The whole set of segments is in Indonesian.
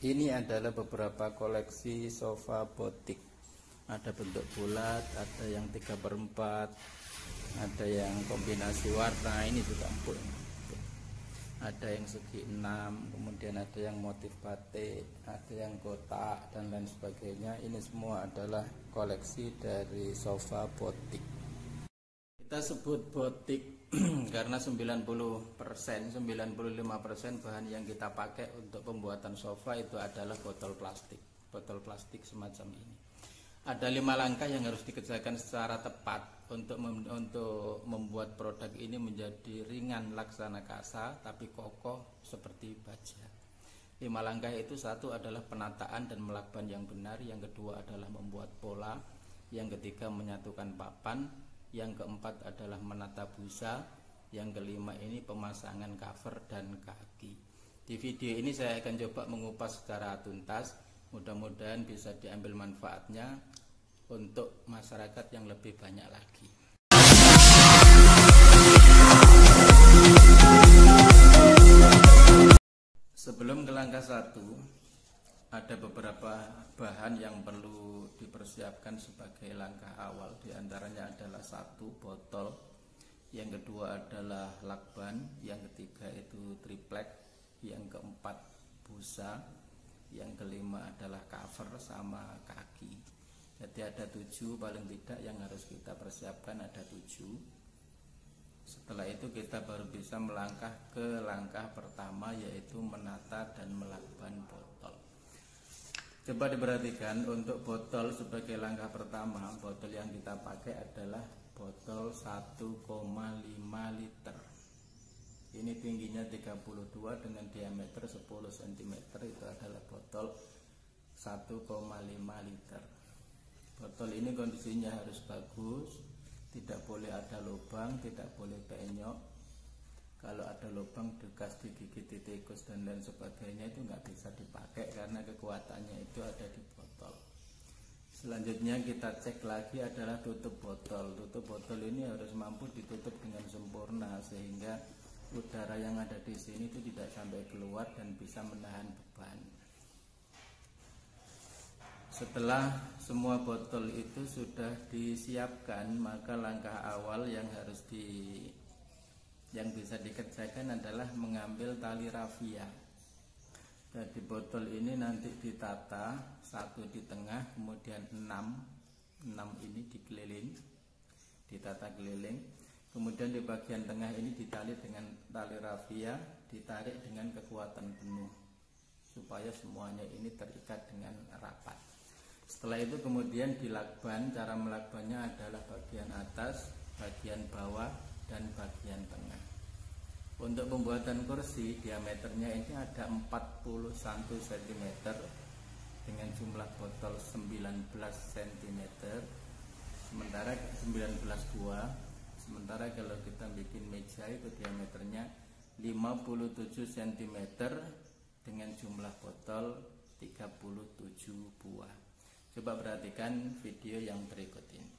Ini adalah beberapa koleksi sofa botik. Ada bentuk bulat, ada yang 3/4, ada yang kombinasi warna, ini juga empuk. Ada yang segi 6, kemudian ada yang motif batik, ada yang kotak dan lain sebagainya. Ini semua adalah koleksi dari sofa botik. Kita sebut botik karena 95% bahan yang kita pakai untuk pembuatan sofa itu adalah botol plastik semacam ini. Ada 5 langkah yang harus dikerjakan secara tepat untuk membuat produk ini menjadi ringan laksana kasa tapi kokoh seperti baja. 5 langkah itu, satu adalah penataan dan melakban yang benar, yang kedua adalah membuat pola, yang ketiga menyatukan papan, yang keempat adalah menata busa, yang kelima ini pemasangan cover dan kaki. Di video ini saya akan coba mengupas secara tuntas, mudah-mudahan bisa diambil manfaatnya untuk masyarakat yang lebih banyak lagi. Sebelum ke langkah 1, ada beberapa bahan yang perlu dipersiapkan sebagai langkah awal. Di antaranya adalah 1 botol, yang kedua adalah lakban, yang ketiga itu triplek, yang keempat busa, yang kelima adalah cover sama kaki. Jadi ada 7 paling tidak yang harus kita persiapkan, ada 7. Setelah itu kita baru bisa melangkah ke langkah pertama, yaitu menata dan melakban botol. Coba diperhatikan, untuk botol sebagai langkah pertama, botol yang kita pakai adalah botol 1,5 liter. Ini tingginya 32 dengan diameter 10 cm, itu adalah botol 1,5 liter. Botol ini kondisinya harus bagus, tidak boleh ada lubang, tidak boleh penyok. Kalau ada lubang bekas digigit tikus dan lain sebagainya itu nggak bisa dipakai karena kekuatannya itu ada di botol. Selanjutnya kita cek lagi adalah tutup botol. Tutup botol ini harus mampu ditutup dengan sempurna sehingga udara yang ada di sini itu tidak sampai keluar dan bisa menahan beban. Setelah semua botol itu sudah disiapkan, maka langkah awal yang bisa dikerjakan adalah mengambil tali rafia. Jadi botol ini nanti ditata, 1 di tengah, kemudian 6 ini dikeliling, ditata keliling. Kemudian di bagian tengah ini ditali dengan tali rafia, ditarik dengan kekuatan penuh supaya semuanya ini terikat dengan rapat. Setelah itu kemudian dilakban. Cara melakbannya adalah bagian atas, bagian bawah, dan bagian tengah. Untuk pembuatan kursi, diameternya ini ada 41 cm dengan jumlah botol 19 cm, sementara 19 buah. Sementara kalau kita bikin meja itu diameternya 57 cm dengan jumlah botol 37 buah. Coba perhatikan video yang berikut ini.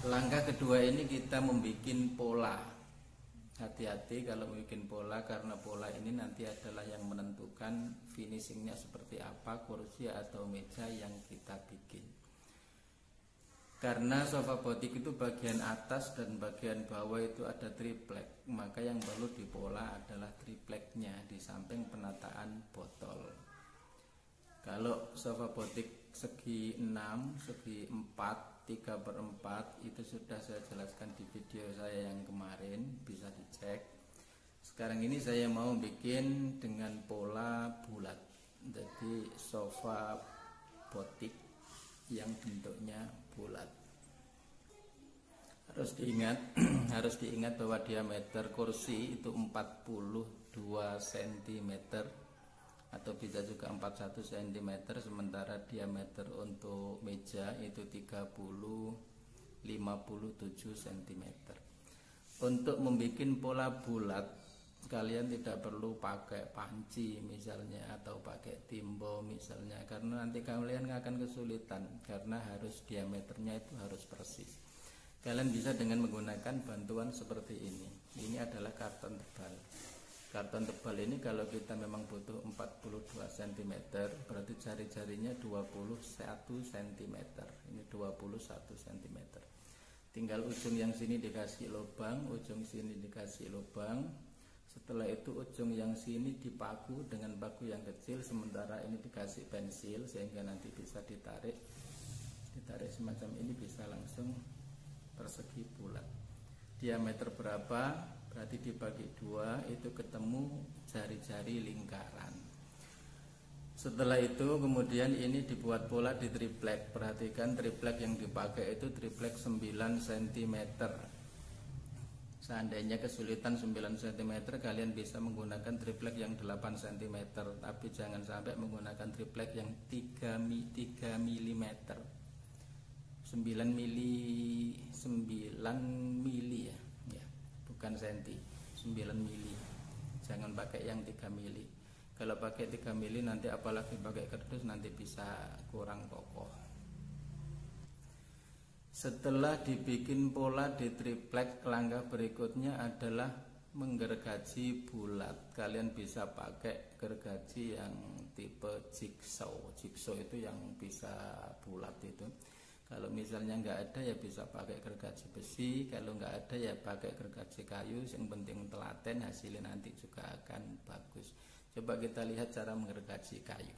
Langkah kedua ini kita membuat pola. Hati-hati kalau membuat pola, karena pola ini nanti adalah yang menentukan finishingnya seperti apa kursi atau meja yang kita bikin. Karena sofa botik itu bagian atas dan bagian bawah itu ada triplek, maka yang perlu dipola adalah tripleknya di samping penataan botol. Kalau sofa botik segi 6, segi 4, 3/4 itu sudah saya jelaskan di video saya yang kemarin, bisa dicek. Sekarang ini saya mau bikin dengan pola bulat, jadi sofa botik yang bentuknya bulat. Harus diingat bahwa diameter kursi itu 42 cm atau bisa juga 41 cm, sementara diameter untuk meja itu 57 cm. Untuk membuat pola bulat, kalian tidak perlu pakai panci misalnya atau pakai timbo misalnya, karena nanti kalian akan kesulitan karena harus diameternya itu harus persis. Kalian bisa dengan menggunakan bantuan seperti ini. Ini adalah karton tebal. Karton tebal ini kalau kita memang butuh 42 cm, berarti jari-jarinya 21 cm. Ini 21 cm. Tinggal ujung yang sini dikasih lubang, ujung sini dikasih lubang. Setelah itu ujung yang sini dipaku dengan paku yang kecil, sementara ini dikasih pensil sehingga nanti bisa ditarik semacam ini, bisa langsung persegi bulat. Diameter berapa? Berarti dibagi 2 itu ketemu jari-jari lingkaran. Setelah itu kemudian ini dibuat pola di triplek. Perhatikan triplek yang dipakai itu triplek 9 cm. Seandainya kesulitan 9 cm, kalian bisa menggunakan triplek yang 8 cm, tapi jangan sampai menggunakan triplek yang 3 mm. 9 mili ya, bukan senti, 9 mili. Jangan pakai yang 3 mili. Kalau pakai 3 mili nanti apalagi pakai kardus nanti bisa kurang kokoh. Setelah dibikin pola di triplek, langkah berikutnya adalah menggergaji bulat. Kalian bisa pakai gergaji yang tipe jigsaw. Jigsaw itu yang bisa bulat itu. Kalau misalnya nggak ada ya bisa pakai gergaji besi, kalau nggak ada ya pakai gergaji kayu. Yang penting telaten, hasilnya nanti juga akan bagus. Coba kita lihat cara menggergaji kayu.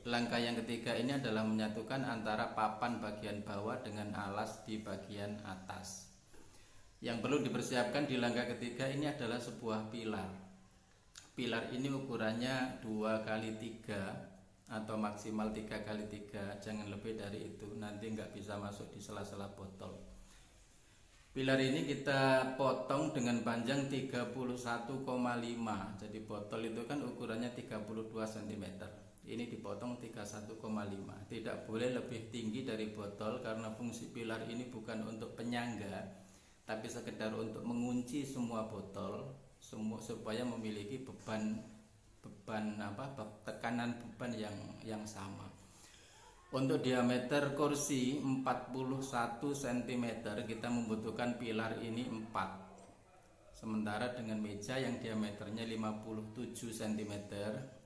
Langkah yang ketiga ini adalah menyatukan antara papan bagian bawah dengan alas di bagian atas. Yang perlu dipersiapkan di langkah ketiga ini adalah sebuah pilar. Pilar ini ukurannya 2x3 atau maksimal 3x3, jangan lebih dari itu, nanti nggak bisa masuk di sela-sela botol. Pilar ini kita potong dengan panjang 31,5. Jadi botol itu kan ukurannya 32 cm. Ini dipotong 31,5. Tidak boleh lebih tinggi dari botol karena fungsi pilar ini bukan untuk penyangga, tapi sekedar untuk mengunci semua botol, supaya memiliki tekanan beban yang sama. Untuk diameter kursi 41 cm, kita membutuhkan pilar ini 4. Sementara dengan meja yang diameternya 57 cm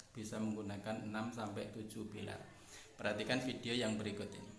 bisa menggunakan 6-7 pilar. Perhatikan video yang berikut ini.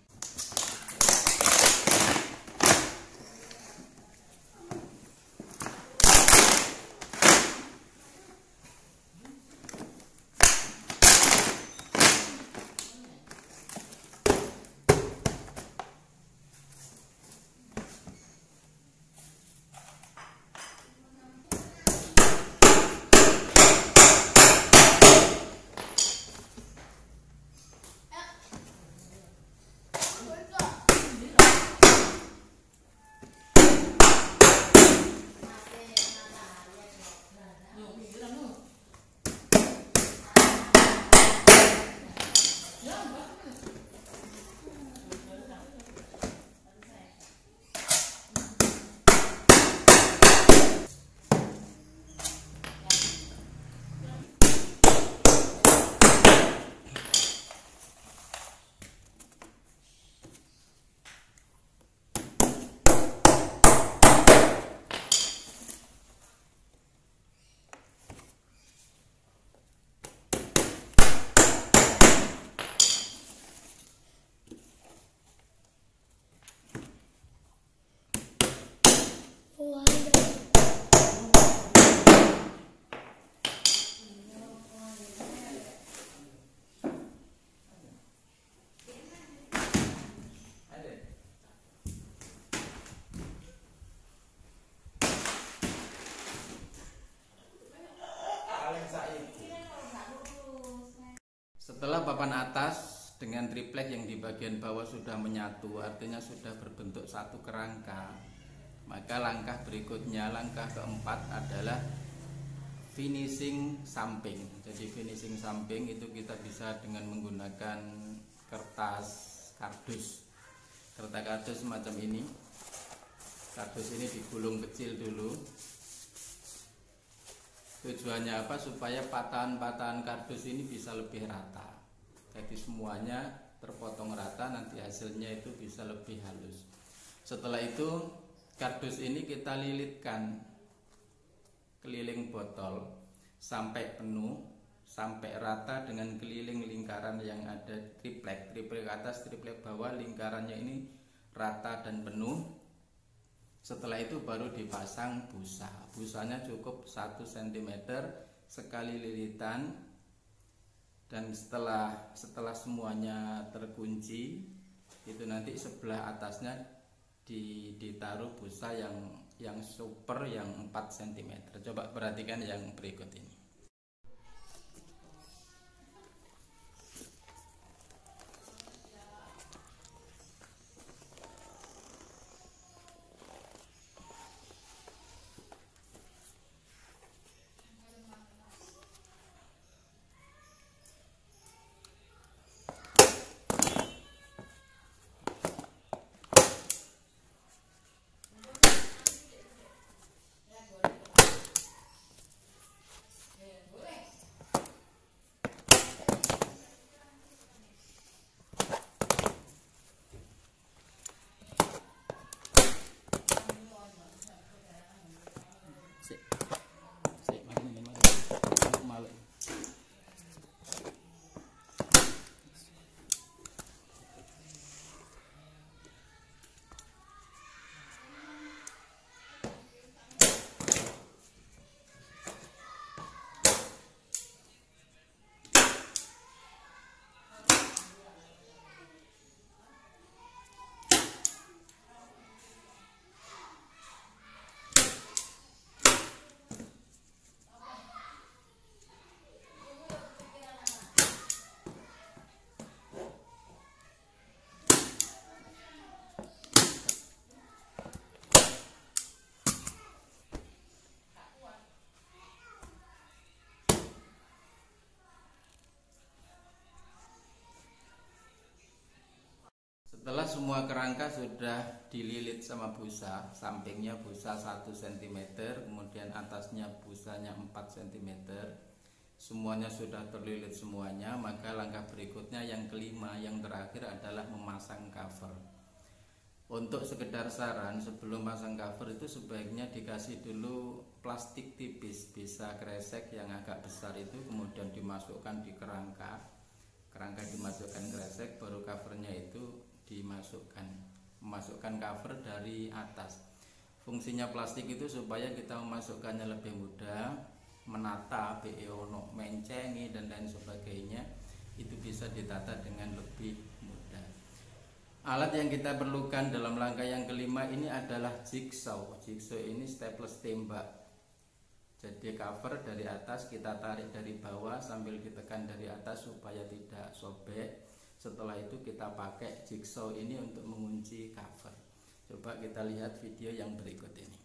triplek yang di bagian bawah sudah menyatu, artinya sudah berbentuk satu kerangka. Maka langkah berikutnya, langkah keempat adalah finishing samping. Jadi finishing samping itu kita bisa dengan menggunakan kertas kardus. Kertas kardus semacam ini. Kardus ini digulung kecil dulu. Tujuannya apa? Supaya patahan-patahan kardus ini bisa lebih rata. Jadi semuanya terpotong rata, nanti hasilnya itu bisa lebih halus. Setelah itu kardus ini kita lilitkan keliling botol sampai penuh, sampai rata dengan keliling lingkaran yang ada triplek. Triplek atas, triplek bawah, lingkarannya ini rata dan penuh. Setelah itu baru dipasang busa. Busanya cukup 1 cm sekali lilitan. Dan setelah semuanya terkunci, itu nanti sebelah atasnya ditaruh busa yang super yang 4 cm. Coba perhatikan yang berikut ini. Setelah semua kerangka sudah dililit sama busa, sampingnya busa 1 cm, kemudian atasnya busanya 4 cm, semuanya sudah terlilit semuanya, maka langkah berikutnya yang kelima, yang terakhir adalah memasang cover. Untuk sekedar saran, sebelum pasang cover itu sebaiknya dikasih dulu plastik tipis, bisa kresek yang agak besar itu, kemudian dimasukkan di kerangka dimasukkan kresek, baru covernya itu memasukkan cover dari atas. Fungsinya plastik itu supaya kita memasukkannya lebih mudah, menata, ono mencengi dan lain sebagainya, itu bisa ditata dengan lebih mudah. Alat yang kita perlukan dalam langkah yang kelima ini adalah jigsaw. Jigsaw ini staples tembak. Jadi cover dari atas kita tarik dari bawah sambil ditekan dari atas supaya tidak sobek. Setelah itu kita pakai jigsaw ini untuk mengunci cover. Coba kita lihat video yang berikut ini.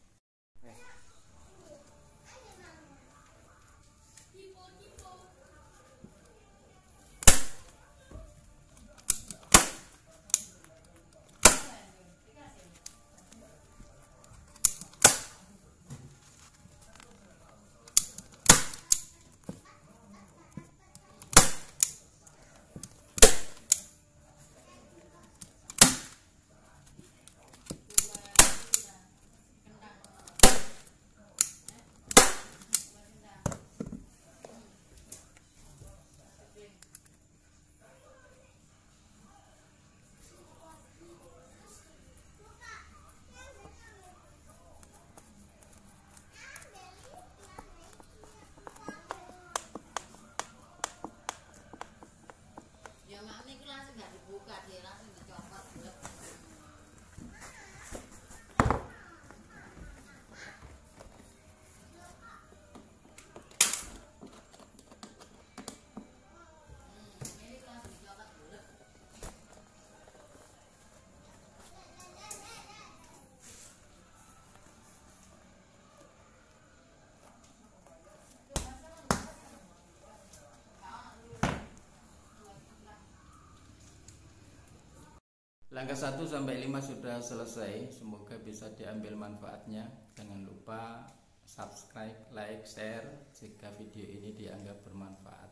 Langkah 1 sampai 5 sudah selesai. Semoga bisa diambil manfaatnya. Jangan lupa subscribe, like, share jika video ini dianggap bermanfaat.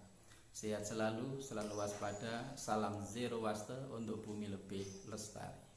Sehat selalu, selalu waspada. Salam zero waste untuk bumi lebih lestari.